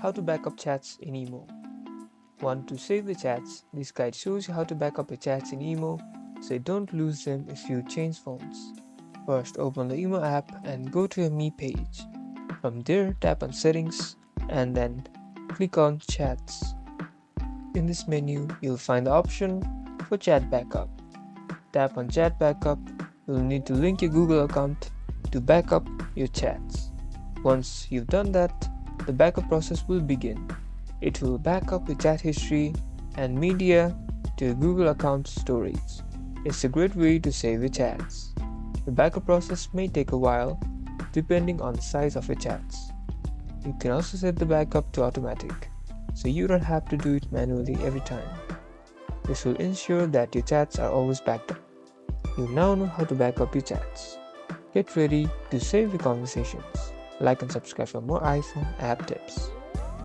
How to backup chats in IMO. Want to save the chats? This guide shows you how to backup your chats in IMO so you don't lose them if you change phones. First, open the IMO app and go to your Me page. From there, tap on Settings and then click on Chats. In this menu, you'll find the option for Chat Backup. Tap on Chat Backup. You'll need to link your Google account to backup your chats. Once you've done that, the backup process will begin. It will back up your chat history and media to your Google account storage. It's a great way to save your chats. The backup process may take a while depending on the size of your chats. You can also set the backup to automatic, so you don't have to do it manually every time. This will ensure that your chats are always backed up. You now know how to back up your chats. Get ready to save your conversations. Like and subscribe for more iPhone app tips.